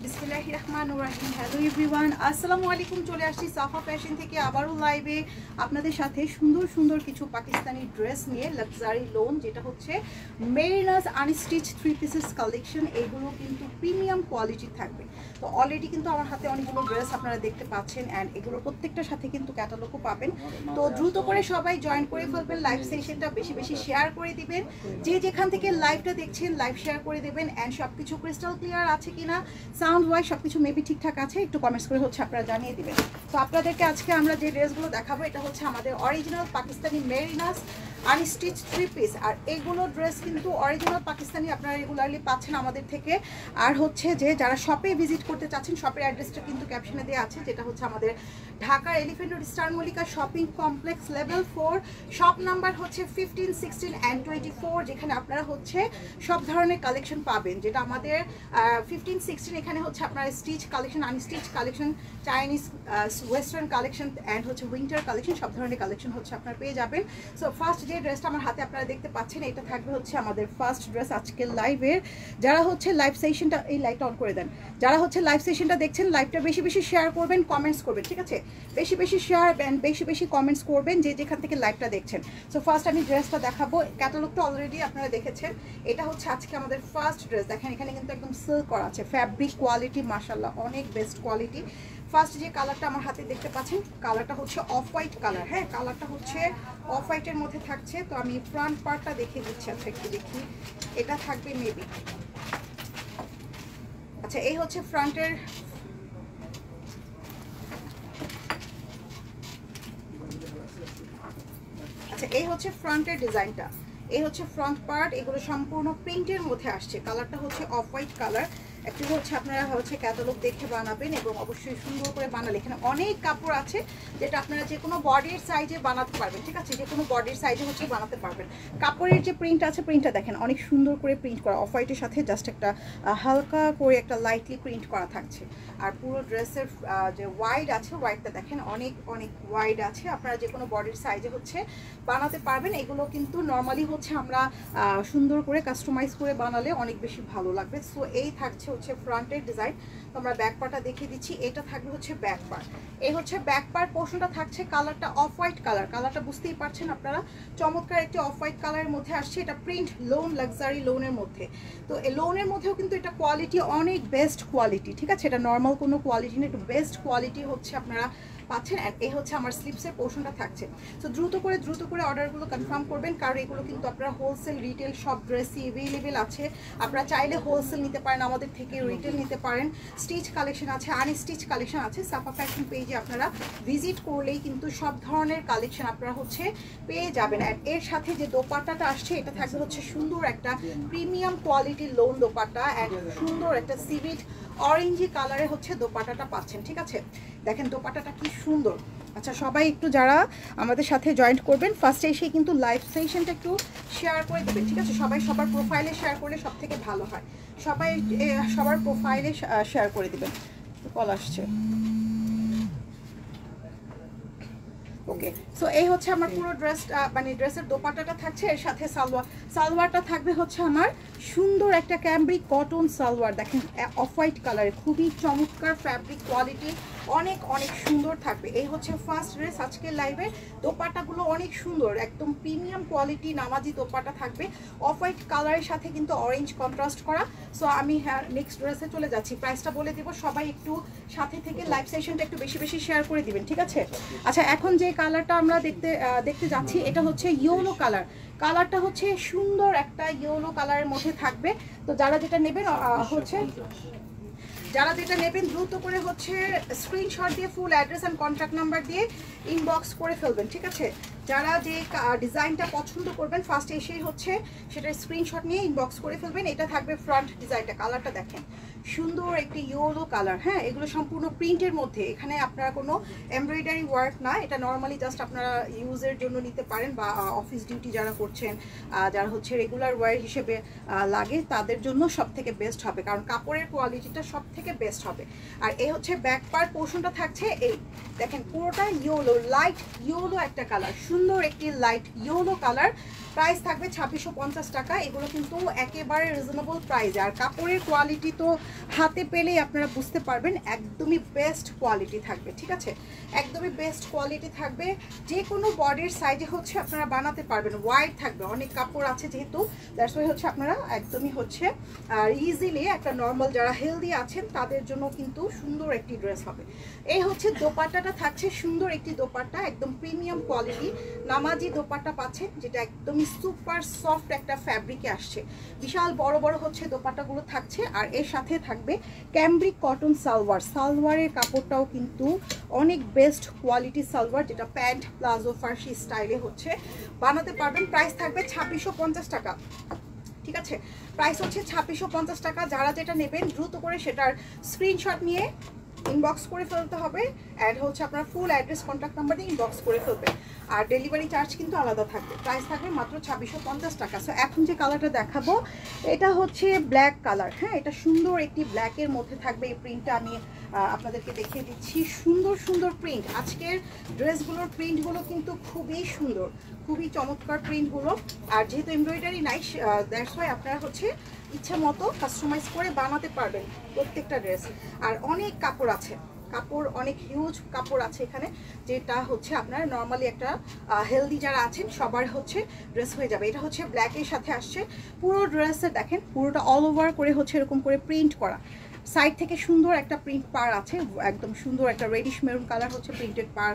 বিসমিল্লাহিররহমানিররহিম। Hello everyone, আসসালামু আলাইকুম। চলে আসছি সাফা ফ্যাশন থেকে আবারও লাইভে আপনাদের সাথে সুন্দর সুন্দর কিছু পাকিস্তানি ড্রেস নিয়ে, লাক্সারি লোন, যেটা হচ্ছে মেরিনাস আনস্টিচ 3 পিসেস কালেকশন। এগুলো কিন্তু প্রিমিয়াম কোয়ালিটি থাকবে। তো অলরেডি কিন্তু আমার হাতে অনেকগুলো ড্রেস আপনারা দেখতে পাচ্ছেন, অ্যান্ড এগুলো প্রত্যেকটার সাথে কিন্তু ক্যাটালগও পাবেন। তো দ্রুত করে সবাই জয়েন করে ফেলবেন, লাইভ সেশনটা বেশি বেশি শেয়ার করে দিবেন। যে যেখান থেকে লাইভটা দেখছেন লাইভ শেয়ার করে দেবেন, অ্যান্ড সব কিছু ক্রিস্টাল ক্লিয়ার আছে কিনা, সাউন্ড ওয়াইজ সব কিছু মেবি ঠিকঠাক আছে, একটু কমেন্টস করে হচ্ছে আপনারা জানিয়ে দিবেন। তো আপনাদেরকে আজকে আমরা যে ড্রেসগুলো দেখাবো, এটা হচ্ছে আমাদের অরিজিনাল পাকিস্তানি মেরিনাস আনস্টিচ 3 পিস। আর এগুলো ড্রেস কিন্তু অরিজিনাল পাকিস্তানি আপনারা রেগুলারলি পাচ্ছেন আমাদের থেকে। আর হচ্ছে যে যারা শপে ভিজিট করতে চাচ্ছেন, শপের অ্যাড্রেসটা কিন্তু ক্যাপশনে দেওয়া আছে, যেটা হচ্ছে আমাদের ঢাকার elephant road star Mallika shopping complex level 4, shop number হচ্ছে 15, 16 অ্যান্ড 24, যেখানে আপনারা হচ্ছে সব ধরনের কালেকশন পাবেন। যেটা আমাদের 15, 16 এখানে হচ্ছে আপনার stitch collection, unstitch collection, Chinese western collection and হচ্ছে উইন্টার কালেকশন, সব ধরনের কালেকশন হচ্ছে আপনারা পেয়ে যাবেন। সো ফার্স্ট যে ড্রেসটা আমার হাতে আপনারা দেখতে পাচ্ছেন, এটা থাকবে হচ্ছে আমাদের ফার্স্ট ড্রেস আজকের লাইভের। যারা হচ্ছে লাইভ সেশনটা, এই লাইটটা অন করে দেন, যারা হচ্ছে লাইভ সেশনটা দেখছেন, লাইভটা বেশি বেশি শেয়ার করবেন, কমেন্টস করবেন, ঠিক আছে? বেশি বেশি শেয়ার অ্যান্ড বেশি বেশি কমেন্টস করবেন যে যেখান থেকে লাইভটা দেখছেন। সো ফার্স্ট আমি ড্রেসটা দেখাবো, ক্যাটালগটা অলরেডি আপনারা দেখেছেন। এটা হচ্ছে আজকে আমাদের ফার্স্ট ড্রেস। দেখেন এখানে কিন্তু একদম সিল্ক করা আছে, ফ্যাব্রিক কোয়ালিটি মাশাআল্লাহ অনেক বেস্ট কোয়ালিটি। ফার্স্ট যে কালারটা আমার হাতে দেখতে পাচ্ছেন, কালারটা হচ্ছে অফ হোয়াইট কালার। হ্যাঁ, কালারটা হচ্ছে অফ হোয়াইটের মধ্যে থাকছে। তো আমি ফ্রন্ট পার্টটা দেখিয়ে দিচ্ছি। আচ্ছা একটু দেখি, এটা থাকবে মেবি, আচ্ছা এই হচ্ছে ফ্রন্টের, আচ্ছা এই হচ্ছে ফ্রন্টের ডিজাইনটা, এই হচ্ছে ফ্রন্ট পার্ট। এগুলো সম্পূর্ণ প্রিন্টের মধ্যে আসছে। কালারটা হচ্ছে অফ হোয়াইট কালার। একটু হচ্ছে আপনারা হচ্ছে ক্যাটালগ দেখে বানাবেন, এবং অবশ্যই সুন্দর করে বানালে, এখানে অনেক কাপড় আছে যেটা আপনারা যে কোনো বডির সাইজে বানাতে পারবেন, ঠিক আছে? যে কোনো বডির সাইজে হচ্ছে বানাতে পারবেন। কাপড়ের যে প্রিন্ট আছে, প্রিন্টটা দেখেন অনেক সুন্দর করে প্রিন্ট করা, অফ হোয়াইটের সাথে জাস্ট একটা হালকা করে একটা লাইটলি প্রিন্ট করা থাকছে। আর পুরো ড্রেসের যে ওয়াইড আছে, ওয়াইডটা দেখেন অনেক অনেক ওয়াইড আছে। আপনারা যে কোনো বডির সাইজে হচ্ছে বানাতে পারবেন। এগুলো কিন্তু নর্মালি হচ্ছে আমরা সুন্দর করে কাস্টমাইজ করে বানালে অনেক বেশি ভালো লাগবে। সো এই থাকছে হচ্ছে ফ্রন্টের ডিজাইন। তো আমরা ব্যাক পার্টটা দেখিয়ে দিচ্ছি। এটা থাকবে হচ্ছে ব্যাক পার্ট। এই হচ্ছে ব্যাক পার্ট পোর্শনটা থাকছে, কালারটা অফ হোয়াইট কালার। কালারটা বুঝতেই পারছেন আপনারা, চমৎকার একটি অফ হোয়াইট কালারের মধ্যে আসছে। এটা প্রিন্ট লোন, লাক্সারি লোনের মধ্যে। তো এই লোনের মধ্যেও কিন্তু এটা কোয়ালিটি অনেক বেস্ট কোয়ালিটি, ঠিক আছে? এটা নর্মাল কোনো কোয়ালিটি না, একটু বেস্ট কোয়ালিটি হচ্ছে আপনারা পাচ্ছেন। অ্যান্ড এই হচ্ছে আমার স্লিপসের পোর্শনটা থাকছে। সো দ্রুত করে অর্ডারগুলো কনফার্ম করবেন, কারণ এগুলো কিন্তু আপনারা হোলসেল রিটেল সব ড্রেসই অ্যাভেলেবেল আছে। আপনারা চাইলে হোলসেল নিতে পারেন আমাদের থেকে, রিটেল নিতে পারেন। স্টিচ কালেকশন আছে, আনস্টিচ কালেকশন আছে। সাফা ফ্যাশন পেজে আপনারা ভিজিট করলেই কিন্তু সব ধরনের কালেকশন আপনারা হচ্ছে পেয়ে যাবেন। অ্যান্ড এর সাথে যে দোপাট্টাটা আসছে, এটা থাকবে হচ্ছে সুন্দর একটা প্রিমিয়াম কোয়ালিটির লোন দোপাট্টা, অ্যান্ড সুন্দর একটা সিভিট অরেঞ্জি কালারে হচ্ছে দোপাট্টাটা পাচ্ছেন, ঠিক আছে? দেখেন দোপাট্টাটা কি সুন্দর। আচ্ছা সবাই একটু যারা আমাদের সাথে জয়েন্ট করবেন, ফার্স্টে এসে কিন্তু লাইভ সেশনটা একটু শেয়ার করে দেবেন, ঠিক আছে? সবাই সবার প্রোফাইলে শেয়ার করলে সব থেকে ভালো হয়। সবাই সবার প্রোফাইলে শেয়ার করে দেবেন। কল আসছে, ওকে। সো এই হচ্ছে আমার পুরো ড্রেসটা, মানে ড্রেসের দোপাট্টাটা থাকছে, এর সাথে সালোয়ারটা থাকবে হচ্ছে আমার সুন্দর একটা ক্যামব্রিক কটন সালোয়ার। দেখেন অফ হোয়াইট কালারে, খুবই চমৎকার ফ্যাব্রিক কোয়ালিটি, অনেক অনেক সুন্দর থাকবে। এই হচ্ছে ফার্স্ট ড্রেস আজকের লাইভে। দোপাট্টাগুলো অনেক সুন্দর, একদম প্রিমিয়াম কোয়ালিটি নামাজি দোপাট্টা থাকবে, অফ হোয়াইট কালারের সাথে কিন্তু অরেঞ্জ কন্ট্রাস্ট করা। সো আমি নেক্সট ড্রেসে চলে যাচ্ছি, প্রাইসটা বলে দেবো। সবাই একটু সাথে থেকে লাইভ সেশনটা একটু বেশি বেশি শেয়ার করে দিবেন, ঠিক আছে? আচ্ছা এখন যে কালারটা আমরা দেখতে যাচ্ছি, এটা হচ্ছে ইয়েলো কালার। কালারটা হচ্ছে সুন্দর একটা ইয়েলো কালারের মধ্যে থাকবে। তো যারা যেটা নেবেন দ্রুত করে হচ্ছে স্ক্রিনশট দিয়ে full address and contact number দিয়ে ইনবক্স করে ফেলবেন, ঠিক আছে? যারা যে ডিজাইনটা পছন্দ করবেন ফার্স্ট এসেই হচ্ছে সেটার স্ক্রিনশট নিয়ে ইনবক্স করে ফেলবেন। এটা থাকবে ফ্রন্ট ডিজাইনটা, কালারটা দেখেন সুন্দর একটি ইয়েলো কালার। হ্যাঁ, এগুলো সম্পূর্ণ প্রিন্টের মধ্যে, এখানে আপনারা কোনো এমব্রয়ডারি ওয়ার্ক না, এটা নর্মালি জাস্ট আপনারা ইউজের জন্য নিতে পারেন, বা অফিস ডিউটি যারা করছেন, যারা হচ্ছে রেগুলার ওয়ার হিসেবে লাগে, তাদের জন্য সব থেকে বেস্ট হবে, কারণ কাপড়ের কোয়ালিটিটা সব থেকে বেস্ট হবে। আর এই হচ্ছে ব্যাক পার্ট পোর্শনটা থাকছে, এই দেখেন পুরোটা ইয়েলো, লাইট ইয়েলো একটা কালার, সুন্দর একটি লাইট ইয়েলো কালার, প্রাইস থাকবে 2650 টাকা। এগুলো কিন্তু একেবারে রিজনেবল প্রাইস, আর কাপড়ের কোয়ালিটি তো হাতে পেলেই আপনারা বুঝতে পারবেন, একদমই বেস্ট কোয়ালিটি থাকবে। ঠিক আছে, একদমই বেস্ট কোয়ালিটি থাকবে, যে কোনো বডির সাইজে হচ্ছে আপনারা বানাতে পারবেন। ওয়াইড থাকবে, অনেক কাপড় আছে যেহেতু, দ্যাটস ওয়াই হচ্ছে আপনারা একদমই হচ্ছে ইজিলি একটা নর্মাল যারা হেলদি আছেন তাদের জন্য কিন্তু সুন্দর একটি ড্রেস হবে। এই হচ্ছে দোপাট্টাটা থাকছে, সুন্দর একটি দোপাট্টা, একদম প্রিমিয়াম কোয়ালিটি নামাজি দোপাট্টা পাচ্ছেন, যেটা একদমই সুপার সফট একটা ফ্যাব্রিকে আসছে। বিশাল বড় বড় হচ্ছে দোপাট্টাগুলো থাকছে, আর এর সাথে থাকবে ক্যামব্রিক কটন সালোয়ার। সালোয়ারের কাপড়টাও কিন্তু অনেক বেস্ট কোয়ালিটি সালোয়ার, যেটা প্যান্ট প্লাজো ফার্সি স্টাইলে হচ্ছে বানাতে পারবেন। প্রাইস থাকবে 2650 টাকা। ঠিক আছে, প্রাইস হচ্ছে 2650 টাকা। যারা যেটা নেবেন দ্রুত করে সেটার স্ক্রিনশট নিয়ে ইনবক্স করে ফেলতে হবে, অ্যাড হচ্ছে আপনার ফুল অ্যাড্রেস কন্ট্যাক্ট নাম্বার দিয়ে ইনবক্স করে ফেলবে, আর ডেলিভারি চার্জ কিন্তু আলাদা থাকবে। প্রাইস থাকবে মাত্র 2650 টাকা। সো এখন যে কালারটা দেখাবো এটা হচ্ছে ব্ল্যাক কালার। হ্যাঁ, এটা সুন্দর একটি ব্ল্যাকের মধ্যে থাকবে। এই প্রিন্টটা আমি আপনাদেরকে দেখিয়ে দিচ্ছি, সুন্দর সুন্দর প্রিন্ট। আজকের ড্রেসগুলোর প্রিন্টগুলো কিন্তু খুবই সুন্দর, খুবই চমৎকার প্রিন্টগুলো, আর যেহেতু এমব্রয়ডারি নাই দ্যাটস ওয়াই আপনারা হচ্ছে ইচ্ছা মতো কাস্টমাইজ করে বানাতে পারবেন প্রত্যেকটা ড্রেস। আর অনেক কাপড় আছে, কাপড় অনেক হিউজ কাপড় আছে এখানে, যেটা হচ্ছে আপনার নর্মালি একটা হেলদি যারা আছেন সবার হচ্ছে ড্রেস হয়ে যাবে। এটা হচ্ছে ব্ল্যাকের সাথে আসছে, পুরো ড্রেসে দেখেন পুরোটা অল ওভার করে হচ্ছে এরকম করে প্রিন্ট করা। সাইড থেকে সুন্দর একটা প্রিন্ট পার আছে, একদম সুন্দর একটা রেডিশ মেরুন কালার হচ্ছে প্রিন্টেড পার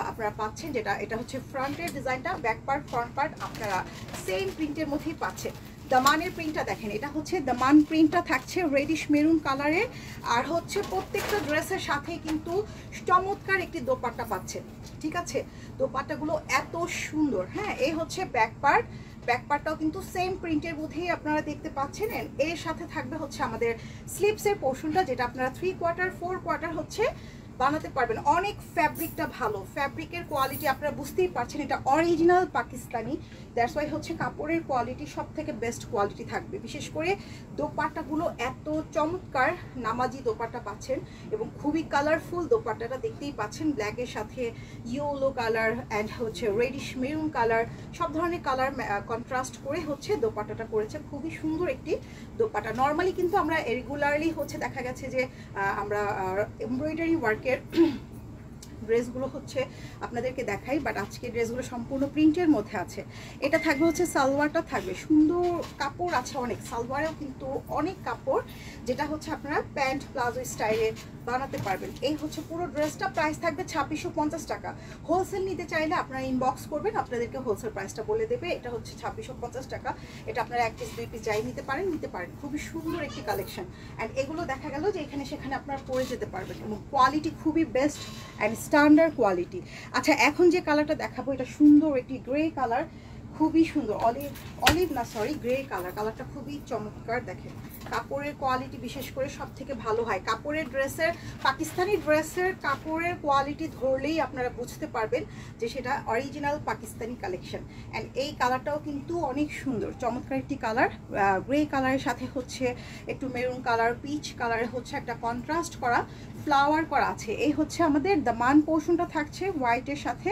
আপনারা পাচ্ছেন, যেটা এটা হচ্ছে ফ্রন্টের ডিজাইনটা, ব্যাক পার্ট ফ্রন্ট পার্ট আপনারা সেম প্রিন্টের মধ্যেই পাচ্ছেন। দামানের প্রিন্টটা দেখেন, এটা হচ্ছে দামান প্রিন্টটা থাকছে রেডিশ মেরুন কালারের, আর হচ্ছে প্রত্যেকটা ড্রেসের সাথে কিন্তু চমৎকার একটি দোপাট্টা পাচ্ছেন। ঠিক আছে, দোপাট্টাগুলো এত সুন্দর। হ্যাঁ, এই হচ্ছে ব্যাক পার্ট, ব্যাক পার্টটাও কিন্তু সেম প্রিন্টের মধ্যেই আপনারা দেখতে পাচ্ছেন। এর সাথে থাকবে হচ্ছে আমাদের স্লিপসের পোর্শনটা, যেটা আপনারা 3/4 4/4 হচ্ছে বানাতে পারবেন। অনেক ফ্যাব্রিকটা ভালো, ফ্যাব্রিকের কোয়ালিটি আপনারা বুঝতেই পারছেন, এটা অরিজিনাল পাকিস্তানি, দ্যাটস ওয়াই হচ্ছে কাপড়ের কোয়ালিটি সব থেকে বেস্ট কোয়ালিটি থাকবে। বিশেষ করে দোপাট্টাগুলো এত চমৎকার নামাজি দোপাট্টা পাচ্ছেন, এবং খুবই কালারফুল দোপাট্টাটা দেখতেই পাচ্ছেন, ব্ল্যাকের সাথে ইয়েলো কালার অ্যান্ড হচ্ছে রেডিশ মেরুন কালার, সব ধরনের কালার কন্ট্রাস্ট করে হচ্ছে দোপাট্টাটা করেছে। খুবই সুন্দর একটি দোপাট্টা। নর্মালি কিন্তু আমরা রেগুলারলি হচ্ছে দেখা গেছে যে আমরা এমব্রয়ডারি ওয়ার্কের ড্রেসগুলো হচ্ছে আপনাদেরকে দেখাই, বাট আজকে ড্রেসগুলো সম্পূর্ণ প্রিন্টের মধ্যে আছে। এটা থাকবে হচ্ছে সালোয়ারটা থাকবে সুন্দর, কাপড় আছে অনেক, সালোয়ারেও কিন্তু অনেক কাপড়, যেটা হচ্ছে আপনারা প্যান্ট প্লাজো স্টাইলে বানাতে পারবেন। এই হচ্ছে পুরো ড্রেসটা, প্রাইস থাকবে 2650 টাকা। হোলসেল নিতে চাইলে আপনারা ইনবক্স করবেন, আপনাদেরকে হোলসেল প্রাইসটা বলে দেবে। এটা হচ্ছে 2650 টাকা। এটা আপনারা 1 পিস 2 পিস যাই নিতে পারেন। খুবই সুন্দর একটি কালেকশন, অ্যান্ড এগুলো দেখা গেল যে এখানে সেখানে আপনারা পরে যেতে পারবেন, এবং কোয়ালিটি খুবই বেস্ট অ্যান্ড স্ট্যান্ডার্ড কোয়ালিটি। আচ্ছা, এখন যে কালারটা দেখাবো এটা সুন্দর একটি গ্রে কালার, খুবই সুন্দর, গ্রে কালার। কালারটা খুবই চমৎকার। দেখেন কাপড়ের কোয়ালিটি বিশেষ করে সব থেকে ভালো হয়। কাপড়ের ড্রেসের, পাকিস্তানি ড্রেসের কাপড়ের কোয়ালিটি ধরলেই আপনারা বুঝতে পারবেন যে সেটা অরিজিনাল পাকিস্তানি কালেকশন। অ্যান্ড এই কালারটাও কিন্তু অনেক সুন্দর, চমৎকার একটি কালার। গ্রে কালারের সাথে হচ্ছে একটু মেরুন কালার, পিচ কালারে হচ্ছে একটা কন্ট্রাস্ট করা ফ্লাওয়ার করা আছে। এই হচ্ছে আমাদের দামান পোর্শনটা থাকছে হোয়াইটের সাথে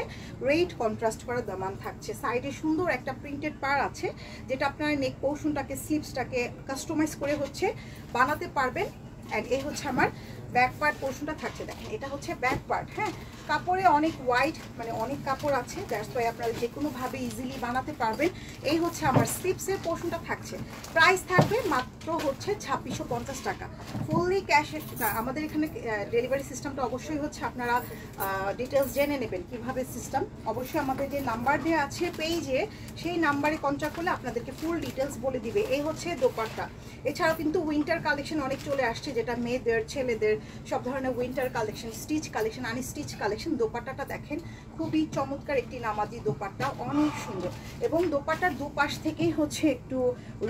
রেড কন্ট্রাস্ট করা দামান থাকছে। সাইডে সুন্দর একটা প্রিন্টেড পার আছে, যেটা আপনার নেক পোর্শনটাকে স্লিপসটাকে কাস্টমাইজ করে হচ্ছে বানাতে পারবেন। অ্যান্ড এই হচ্ছে আমার ব্যাক পার্ট পোর্শনটা থাকছে। দেখেন এটা হচ্ছে ব্যাক পার্ট। হ্যাঁ, কাপড়ে অনেক ওয়াইড, মানে অনেক কাপড় আছে, দ্যাটস ওয়াই আপনারা যে কোনোভাবে ইজিলি বানাতে পারবেন। এই হচ্ছে আমার স্লিপসের পোর্শনটা থাকছে। প্রাইস থাকবে মাত্র হচ্ছে 2650 টাকা। ফুললি ক্যাশে আমাদের এখানে ডেলিভারি সিস্টেমটা অবশ্যই হচ্ছে আপনারা ডিটেলস জেনে নেবেন কীভাবে সিস্টেম। অবশ্যই আমাদের যে নাম্বার দেওয়া আছে পেজে, সেই নাম্বারে কন্ট্যাক্ট করলে আপনাদেরকে ফুল ডিটেলস বলে দিবে। এই হচ্ছে দোপাট্টা। এছাড়াও কিন্তু উইন্টার কালেকশন অনেক চলে আসছে, যেটা মেয়েদের ছেলেদের সব ধরনের winter collection, stitch collection, unstitch collection. দোপাট্টাটা দেখেন খুবই চমৎকার একটি নামাজি দোপাট্টা, অনেক সুন্দর। এবং দোপাট্টার দুপাশ থেকেই হচ্ছে একটু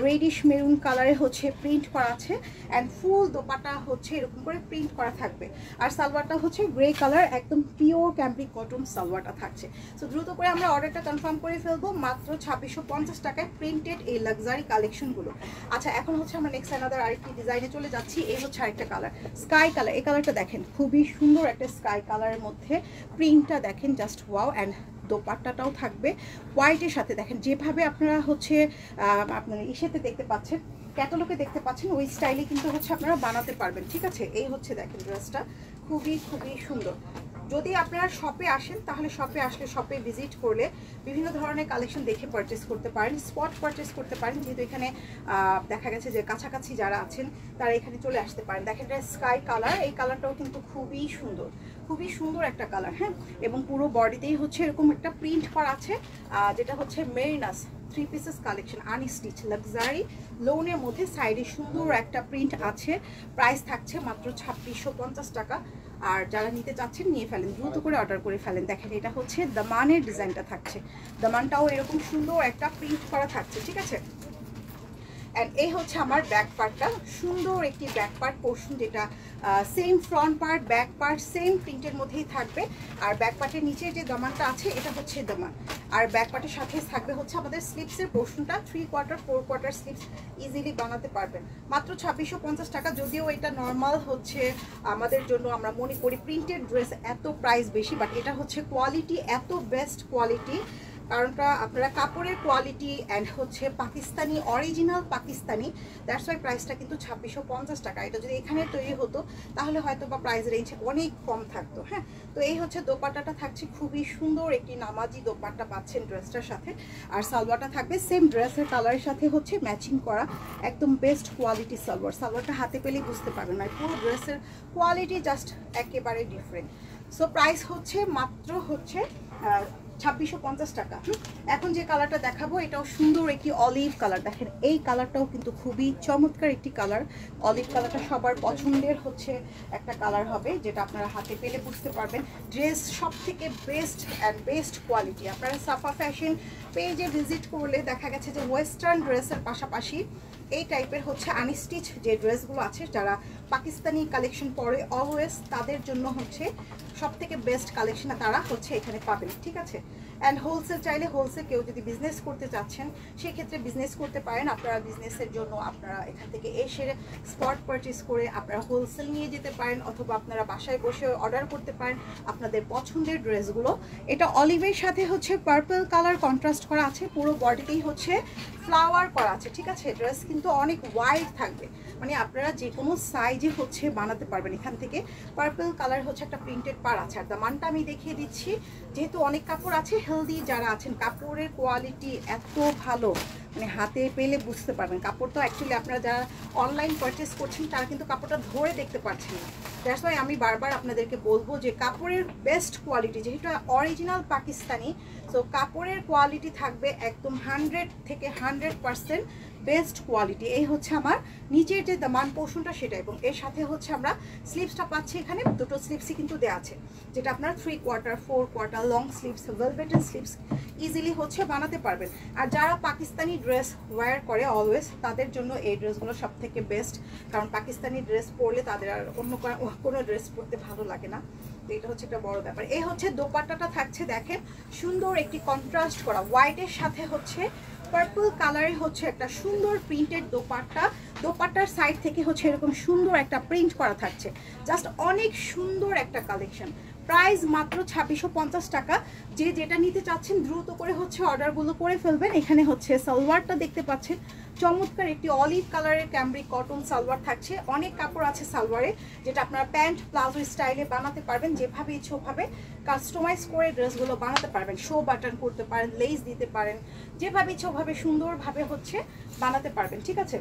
রেডিশ মেরুন কালারে হচ্ছে প্রিন্ট করা আছে, অ্যান্ড ফুল দোপাট্টা হচ্ছে এরকম করে প্রিন্ট করা থাকবে। আর সালোয়ারটা হচ্ছে গ্রে কালার, একদম পিওর ক্যামব্রিক কটন সালোয়ারটা থাকছে। সো দ্রুত করে আমরা অর্ডারটা কনফার্ম করে ফেলবো মাত্র 2650 টাকায় প্রিন্টেড এই লাক্সারি কালেকশনগুলো। আচ্ছা, এখন হচ্ছে আমরা নেক্সট আনাদার আরেকটি ডিজাইনে চলে যাচ্ছি। এই হচ্ছে আরেকটা কালার, স্কাই কালার। এই কালারটা দেখেন খুবই সুন্দর একটা স্কাই কালারের মধ্যে প্রিন্টটা দেখেন, জাস্ট ওয়াও। অ্যান্ড দোপাট্টাটাও থাকবে হোয়াইটের সাথে। দেখেন যেভাবে আপনারা হচ্ছে আপনার ইসেতে দেখতে পাচ্ছেন, ক্যাটালগে দেখতে পাচ্ছেন, ওই স্টাইলে কিন্তু হচ্ছে আপনারা বানাতে পারবেন, ঠিক আছে। এই হচ্ছে দেখেন ড্রেসটা খুবই খুবই সুন্দর। যদি আপনারা শপে আসেন তাহলে শপে আসলে শপে ভিজিট করলে বিভিন্ন ধরনের কালেকশন দেখে পারচেস করতে পারেন, স্পট পারচেস করতে পারেন, যেহেতু এখানে দেখা গেছে যে কাছাকাছি যারা আছেন তারা এখানে চলে আসতে পারেন। দেখেন এটা স্কাই কালার, এই কালারটাও কিন্তু খুবই সুন্দর, খুবই সুন্দর একটা কালার, হ্যাঁ। এবং পুরো বডিতেই হচ্ছে এরকম একটা প্রিন্ট করা আছে, যেটা হচ্ছে মেরিনাস 3 পিসেস কালেকশন আনস্টিচ লাক্সারি লোনের মধ্যে। সাইডে সুন্দর একটা প্রিন্ট আছে। প্রাইস থাকছে মাত্র 2650 টাকা। আর যারা নিতে চাচ্ছেন নিয়ে ফেলেন, দ্রুত করে অর্ডার করে ফেলেন। দেখেন এটা হচ্ছে দামানের ডিজাইনটা থাকছে, দামানটাও এরকম সুন্দর একটা প্রিন্ট করা থাকছে, ঠিক আছে। অ্যান্ড এই হচ্ছে আমার ব্যাক পার্টটা, সুন্দর একটি ব্যাক পার্ট পোর্শন, যেটা same front part back part same প্রিন্টের মধ্যেই থাকবে। আর ব্যাক পার্টের নিচে যে দামানটা আছে এটা হচ্ছে দামান, আর ব্যাক পার্টের সাথে থাকবে হচ্ছে আমাদের স্লিপসের পোর্শনটা। 3/4 4/4 স্লিপস ইজিলি বানাতে পারবেন মাত্র 2650 টাকা। যদিও এটা নর্মাল হচ্ছে আমাদের জন্য, আমরা মনে করি প্রিন্টেড ড্রেস এত প্রাইস বেশি, বাট এটা হচ্ছে কোয়ালিটি এত বেস্ট কোয়ালিটি, কারণটা আপনারা কাপড়ের কোয়ালিটি অ্যান্ড হচ্ছে Pakistani original Pakistani, that's why প্রাইসটা কিন্তু 2650 টাকা। এটা যদি এখানে তৈরি হতো তাহলে হয়তো বা প্রাইস রেঞ্জ অনেক কম থাকতো, হ্যাঁ। তো এই হচ্ছে দোপাট্টাটা থাকছে খুবই সুন্দর একটি নামাজি দোপাট্টা পাচ্ছেন ড্রেসটার সাথে। আর সালোয়ারটা থাকবে সেম ড্রেসের কালারের সাথে হচ্ছে ম্যাচিং করা, একদম বেস্ট কোয়ালিটি সালোয়ার। সালোয়ারটা হাতে পেলেই বুঝতে পারবেন, আর পুরো ড্রেসের কোয়ালিটি জাস্ট একেবারে ডিফারেন্ট। সো প্রাইস হচ্ছে মাত্র হচ্ছে 2650 টাকা। এখন যে কালারটা দেখাবো এটাও সুন্দর একটি অলিভ কালার। দেখেন এই কালারটাও কিন্তু খুবই চমৎকার একটি কালার। অলিভ কালারটা সবার পছন্দের হচ্ছে একটা কালার হবে, যেটা আপনারা হাতে পেলে বুঝতে পারবেন। ড্রেস সব থেকে বেস্ট অ্যান্ড বেস্ট কোয়ালিটি। আপনারা সাফা ফ্যাশন পেজে ভিজিট করলে দেখা গেছে যে ওয়েস্টার্ন ড্রেসের পাশাপাশি এই টাইপের হচ্ছে আনস্টিচ যে ড্রেসগুলো আছে, যারা পাকিস্তানি কালেকশন পরে অলওয়েজ তাদের জন্য হচ্ছে সব থেকে বেস্ট কালেকশন তারা হচ্ছে এখানে পাবেন, ঠিক আছে। অ্যান্ড হোলসেল চাইলে হোলসেল, কেউ যদি বিজনেস করতে চাচ্ছেন সেক্ষেত্রে বিজনেস করতে পারেন। আপনারা বিজনেসের জন্য আপনারা এখান থেকে এসে স্পট পারচেস করে আপনারা হোলসেল নিয়ে যেতে পারেন, অথবা আপনারা বাসায় বসে অর্ডার করতে পারেন আপনাদের পছন্দের ড্রেসগুলো। এটা অলিভের সাথে হচ্ছে পার্পল কালার কন্ট্রাস্ট করা আছে, পুরো বডিতেই হচ্ছে ফ্লাওয়ার করা আছে, ঠিক আছে। ড্রেস কিন্তু অনেক ওয়াইড থাকবে, মানে আপনারা যে কোনো সাইজে হচ্ছে বানাতে পারবেন। এখান থেকে পার্পল কালার হচ্ছে একটা প্রিন্টেড পার আছে। আর দামানটা আমি দেখিয়ে দিচ্ছি, যেহেতু অনেক কাপড় আছে, হেলদি যারা আছেন, কাপড়ের কোয়ালিটি এত ভালো, মানে হাতে পেলে বুঝতে পারবেন। কাপড় তো অ্যাকচুয়ালি আপনারা যারা অনলাইন পারচেস করছেন তারা কিন্তু কাপড়টা ধরে দেখতে পাচ্ছেন না। দ্যাটস ওয়াই আমি বারবার আপনাদেরকে বলবো যে কাপড়ের বেস্ট কোয়ালিটি, যেহেতু অরিজিনাল পাকিস্তানি, সো কাপড়ের কোয়ালিটি থাকবে একদম 100 থেকে 100% বেস্ট কোয়ালিটি। এই হচ্ছে আমার নিচের যে দামান পোর্শনটা সেটা, এবং এর সাথে হচ্ছে আমরা স্লিভসটা পাচ্ছি। এখানে দুটো স্লিভসই কিন্তু দেওয়া আছে, যেটা আপনারা 3/4 4/4 লং স্লিভস ভেলভেটেড স্লিভস ইজিলি হচ্ছে বানাতে পারবেন। আর যারা পাকিস্তানি ড্রেস ওয়্যার করে অলওয়েজ, তাদের জন্য এই ড্রেসগুলো সব থেকে বেস্ট, কারণ পাকিস্তানি ড্রেস পরলে তাদের আর অন্য কোনো ড্রেস পরতে ভালো লাগে না। তো এটা হচ্ছে একটা বড় ব্যাপার। এই হচ্ছে দোপাট্টাটা থাকছে, দেখেন সুন্দর একটি কন্ট্রাস্ট করা হোয়াইটের সাথে হচ্ছে পার্পল কালারে হচ্ছে একটা সুন্দর প্রিন্টেড দোপাট্টা। দোপাট্টার সাইড থেকে হচ্ছে এরকম সুন্দর একটা প্রিন্ট করা থাকছে, জাস্ট অনেক সুন্দর একটা কালেকশন। প্রাইস মাত্র 2650 টাকা। যে যেটা নিতে চাচ্ছেন দ্রুত করে হচ্ছে অর্ডারগুলো করে ফেলবেন। এখানে হচ্ছে সালোয়ারটা দেখতে পাচ্ছেন, চমৎকার একটি অলিভ কালারের ক্যামব্রিক কটন সালোয়ার থাকছে। অনেক কাপড় আছে সালোয়ারে, যেটা আপনারা প্যান্ট প্লাজো স্টাইলে বানাতে পারবেন, যেভাবে ইচ্ছে ওভাবে কাস্টমাইজ করে ড্রেসগুলো বানাতে পারবেন। শো বাটন করতে পারেন, লেস দিতে পারেন, যেভাবে ইচ্ছে ওভাবে সুন্দরভাবে হচ্ছে বানাতে পারবেন, ঠিক আছে।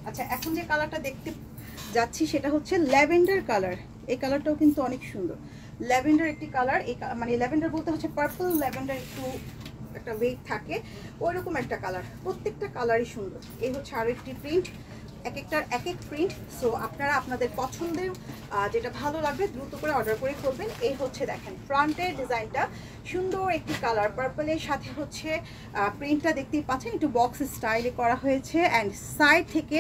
আচ্ছা, এখন যে কালারটা দেখতে যাচ্ছি সেটা হচ্ছে ল্যাভেন্ডার কালার। এই কালারটাও কিন্তু অনেক সুন্দর, ল্যাভেন্ডার একটি কালার। এই মানে ল্যাভেন্ডার বলতে হচ্ছে পার্পল ল্যাভেন্ডার, একটু একটা ওয়েট থাকে ওইরকম একটা কালার। প্রত্যেকটা কালারই সুন্দর। এই হচ্ছে আরও একটি প্রিন্ট, এক একটার এক এক প্রিন্ট। সো আপনারা আপনাদের পছন্দের যেটা ভালো লাগবে দ্রুত করে অর্ডার করে করবেন। এই হচ্ছে দেখেন ফ্রন্টের ডিজাইনটা, সুন্দর একটি কালার পার্পলের সাথে হচ্ছে প্রিন্টটা দেখতেই পাচ্ছেন, একটু বক্স স্টাইলে করা হয়েছে। অ্যান্ড সাইড থেকে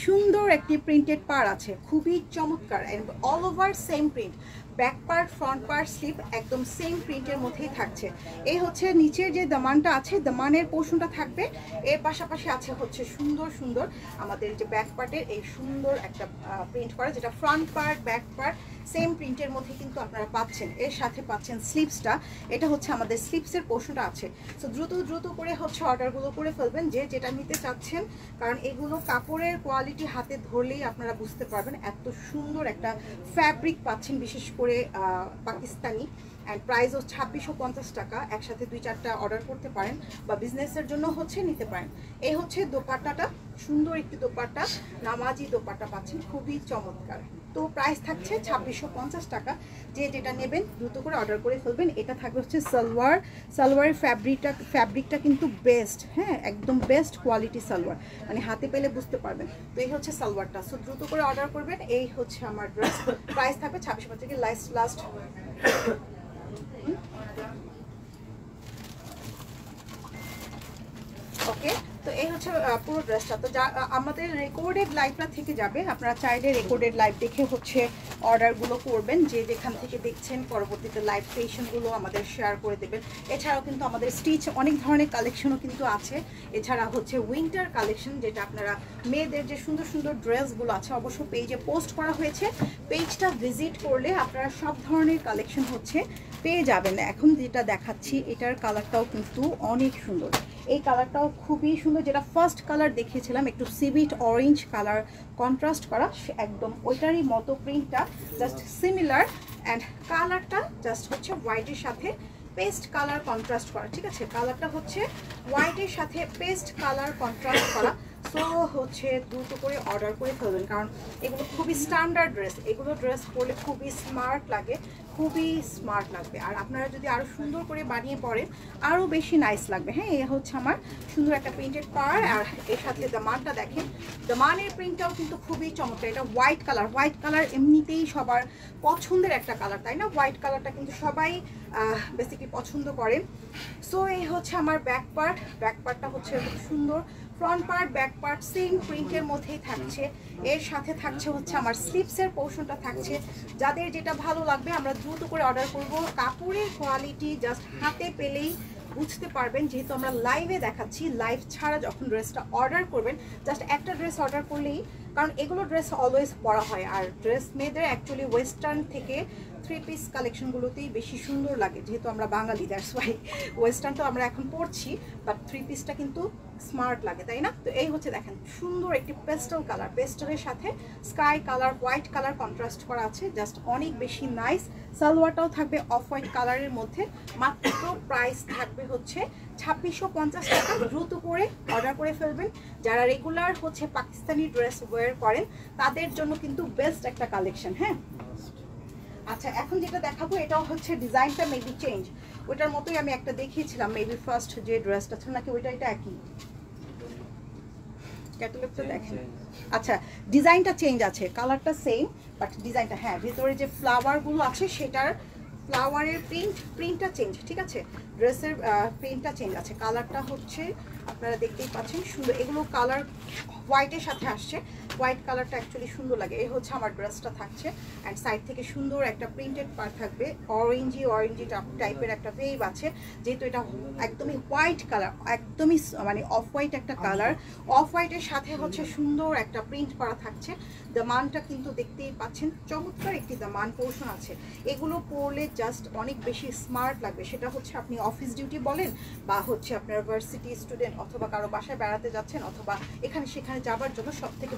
সুন্দর একটি প্রিন্টেড পার আছে, খুবই চমৎকার। And all over same print, back part front part slip একদম সেম প্রিন্টের মধ্যেই থাকছে। এই হচ্ছে নিচের যে দামানটা আছে, দামানের পোর্শনটা থাকবে। এর পাশাপাশি আছে হচ্ছে সুন্দর সুন্দর আমাদের যে ব্যাক পার্টের এই সুন্দর একটা প্রিন্ট করা, যেটা front part back part same প্রিন্টের মধ্যে কিন্তু আপনারা পাচ্ছেন। এর সাথে পাচ্ছেন স্লিভসটা, এটা হচ্ছে আমাদের স্লিভসের পোর্শনটা আছে। সো দ্রুত করে হচ্ছে অর্ডারগুলো করে ফেলবেন যে যেটা নিতে চাচ্ছেন, কারণ এগুলো কাপড়ের কোয়ালিটি হাতে ধরলেই আপনারা বুঝতে পারবেন এত সুন্দর একটা ফ্যাব্রিক পাচ্ছেন, বিশেষ করে পাকিস্তানি। অ্যান্ড প্রাইসও 2650 টাকা। একসাথে 2-4টা অর্ডার করতে পারেন বা বিজনেসের জন্য হচ্ছে নিতে পারেন। এই হচ্ছে দোপাট্টাটা, সুন্দর একটি দোপাট্টা, নামাজি দোপাট্টা পাচ্ছেন, খুবই চমৎকার। তো প্রাইস থাকছে 2650 টাকা। যে যেটা নেবেন দ্রুত করে অর্ডার করে ফেলবেন। এটা থাকবে হচ্ছে সালোয়ারের ফ্যাব্রিকটা কিন্তু বেস্ট, হ্যাঁ একদম বেস্ট কোয়ালিটি সালোয়ার, মানে হাতে পেলে বুঝতে পারবেন। তো এই হচ্ছে সালোয়ারটা, সো দ্রুত করে অর্ডার করবেন। এই হচ্ছে আমার ড্রেস, প্রাইস থাকবে 2650 টাকা। লাস্ট ওকে, তো এই হচ্ছে পুরো ড্রেসটা। তো যা আমাদের রেকর্ডেড লাইভটা থেকে যাবে, আপনারা চাইলে রেকর্ডেড লাইভ দেখে হচ্ছে অর্ডারগুলো করবেন। যে যেখান থেকে দেখছেন পরবর্তীতে লাইভ সেশনগুলো আমাদের শেয়ার করে দেবেন। এছাড়াও কিন্তু আমাদের স্টিচ অনেক ধরনের কালেকশনও কিন্তু আছে। এছাড়া হচ্ছে উইন্টার কালেকশন, যেটা আপনারা মেয়েদের যে সুন্দর সুন্দর ড্রেসগুলো আছে অবশ্য পেজে পোস্ট করা হয়েছে। পেজটা ভিজিট করলে আপনারা সব ধরনের কালেকশন হচ্ছে পেয়ে যাবেন। এখন যেটা দেখাচ্ছি এটার কালারটাও কিন্তু অনেক সুন্দর, এই কালারটাও খুবই সুন্দর। যেটা ফার্স্ট কালার দেখিয়েছিলাম একটু সিভিট অরেঞ্জ কালার কন্ট্রাস্ট করা, একদম ওইটারই মতো প্রিন্টটা, জাস্ট সিমিলার। অ্যান্ড কালারটা জাস্ট হচ্ছে হোয়াইটের সাথে পেস্ট কালার কন্ট্রাস্ট করা, ঠিক আছে? কালারটা হচ্ছে হোয়াইটের সাথে পেস্ট কালার কন্ট্রাস্ট করা। সো হচ্ছে দ্রুত করে অর্ডার করে ফেলবেন, কারণ এগুলো খুবই স্ট্যান্ডার্ড ড্রেস, এগুলো ড্রেস পরলে খুবই স্মার্ট লাগে, খুবই স্মার্ট লাগবে। আর আপনারা যদি আরও সুন্দর করে বানিয়ে পরেন আরও বেশি নাইস লাগবে। হ্যাঁ, এ হচ্ছে আমার সুন্দর একটা প্রিন্টেড পার। আর এর সাথে দামানটা দেখেন, দামানের প্রিন্টটাও কিন্তু খুবই চমৎকার। এটা হোয়াইট কালার এমনিতেই সবার পছন্দের একটা কালার, তাই না? হোয়াইট কালারটা কিন্তু সবাই বেসিক্যালি পছন্দ করেন। সো এই হচ্ছে আমার ব্যাক পার্টটা হচ্ছে খুব সুন্দর। Front part back part same প্রিন্টের মধ্যেই থাকছে। এর সাথে থাকছে হচ্ছে আমার স্লিভসের পোর্শনটা থাকছে। যাদের যেটা ভালো লাগবে আমরা দ্রুত করে অর্ডার করব। কাপড়ের কোয়ালিটি জাস্ট হাতে পেলেই বুঝতে পারবেন, যেহেতু আমরা লাইভে দেখাচ্ছি। লাইভ ছাড়া যখন ড্রেসটা অর্ডার করবেন, জাস্ট একটা ড্রেস অর্ডার করলেই, কারণ এগুলো ড্রেস অলওয়েজ পরা হয়। আর ড্রেস মেয়েদের অ্যাকচুয়ালি ওয়েস্টার্ন থেকে 3 পিস কালেকশনগুলোতেই বেশি সুন্দর লাগে, যেহেতু আমরা বাঙালি, দ্যাটস ওয়াই। ওয়েস্টার্ন তো আমরা এখন পরছি, বাট 3 পিসটা কিন্তু স্মার্ট লাগে, তাই না? তো এই হচ্ছে দেখেন সুন্দর একটি পেস্টেল কালার, পেস্টেলের সাথে sky colour, white colour contrast করা আছে, জাস্ট অনেক বেশি নাইস। সালোয়ারটাও থাকবে অফ হোয়াইট কালারের মধ্যে। মাত্র প্রাইস থাকবে হচ্ছে 2650 টাকা। দ্রুত করে অর্ডার করে ফেলবেন। যারা রেগুলার হচ্ছে পাকিস্তানি ড্রেস ওয়্যার করেন তাদের জন্য কিন্তু বেস্ট একটা কালেকশন। হ্যাঁ, আচ্ছা, এখন যেটা দেখাবো এটাও হচ্ছে ডিজাইনটা মেবি চেঞ্জ, ওইটার মতোই আমি একটা দেখিয়েছিলাম মেবি ফার্স্ট যে ড্রেসটা ছিল, নাকি ওইটা এটা একই ক্যাটালগটা দেখেন। আচ্ছা, ডিজাইনটা চেঞ্জ আছে, কালারটা সেম বাট ডিজাইনটা, হ্যাঁ ভিতরে যে ফ্লাওয়ারগুলো আছে সেটার ফ্লাওয়ারের প্রিন্টটা চেঞ্জ, ঠিক আছে? ড্রেসের প্রিন্টটা চেঞ্জ আছে। কালারটা হচ্ছে আপনারা দেখতেই পাচ্ছেন সুন্দর, এগুলো কালার হোয়াইটের সাথে আসছে। হোয়াইট কালারটা অ্যাকচুয়ালি সুন্দর লাগে। এই হচ্ছে আমার ড্রেসটা থাকছে। অ্যান্ড সাইড থেকে সুন্দর একটা প্রিন্টেড পার্ট থাকবে, অরেঞ্জি টাইপের একটা ভেভ আছে। যেহেতু এটা একদমই হোয়াইট কালার, একদমই মানে অফ হোয়াইট একটা কালার, অফ হোয়াইটের সাথে হচ্ছে সুন্দর একটা প্রিন্ট করা থাকছে। দামানটা কিন্তু দেখতেই পাচ্ছেন, চমৎকার একটি দামান পোর্শন আছে। এগুলো পরলে জাস্ট অনেক বেশি স্মার্ট লাগবে। সেটা হচ্ছে আপনি অফিস ডিউটি বলেন, বা হচ্ছে আপনার ভার্সিটি স্টুডেন্ট, অথবা কারো বাসায় বেড়াতে যাচ্ছেন, অথবা এখানে সেখানে যাবার জন্য সব থেকে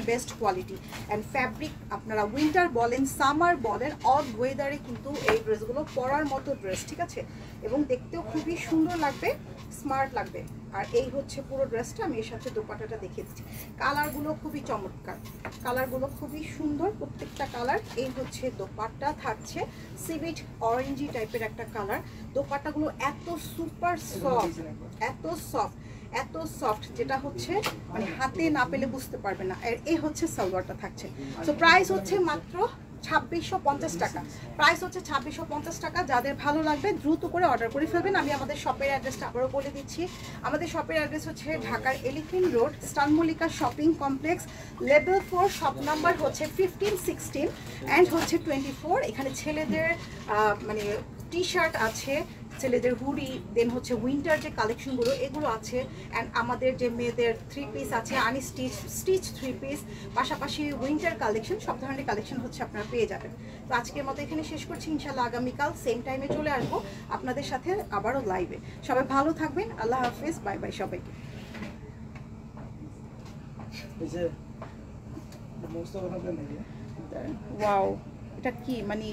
বেস্ট কোয়ালিটি। অ্যান্ড ফ্যাব্রিক আপনারা উইন্টার বলেন, সামার বলেন, অল ওয়েদারে কিন্তু এই ড্রেসগুলো পরার মতো ড্রেস, ঠিক আছে? এবং দেখতেও খুবই সুন্দর লাগবে, স্মার্ট লাগবে। আর এই হচ্ছে পুরো ড্রেসটা। আমি এর সাথে দোপাট্টাটা দেখিয়ে দিচ্ছি। কালারগুলো খুবই চমৎকার, কালারগুলো খুবই সুন্দর প্রত্যেকটা কালার। এই হচ্ছে দোপাট্টা থাকছে সিভিট অরেঞ্জি টাইপের একটা কালার। দোপাট্টাগুলো এত সুপার সফট, এত সফট যেটা হচ্ছে মানে হাতে না পেলে বুঝতে পারবে না। আর এই হচ্ছে সালোয়ারটা থাকছে। সো প্রাইস হচ্ছে মাত্র 2650 টাকা। প্রাইস হচ্ছে 2650 টাকা। যাদের ভালো লাগবে দ্রুত করে অর্ডার করে ফেলবেন। আমি আমাদের শপের অ্যাড্রেসটা আবারও বলে দিচ্ছি। আমাদের শপের অ্যাড্রেস হচ্ছে ঢাকার elephant road, star Mallika shopping complex, level 4, shop number হচ্ছে 15, 16 অ্যান্ড হচ্ছে 24। এখানে ছেলেদের মানে টি শার্ট আছে, ছেলেদের হুডি, দেন হচ্ছে উইন্টার যে কালেকশনগুলো এগুলো আছে। অ্যান্ড আমাদের যে মেয়েদের 3 পিস আছে আনস্টিচ, স্টিচ 3 পিস, পাশাপাশি উইন্টার কালেকশন, সব ধরনের কালেকশন হচ্ছে আপনারা পেয়ে যাবেন। তো আজকের মতো এখানে শেষ করছি, ইনশাল্লাহ আগামীকাল সেম টাইমে চলে আসবো আপনাদের সাথে আবারও লাইভে। সবাই ভালো থাকবেন, আল্লাহ হাফিজ, বাই বাই সবাইকে। ওয়াও, এটা কি মানে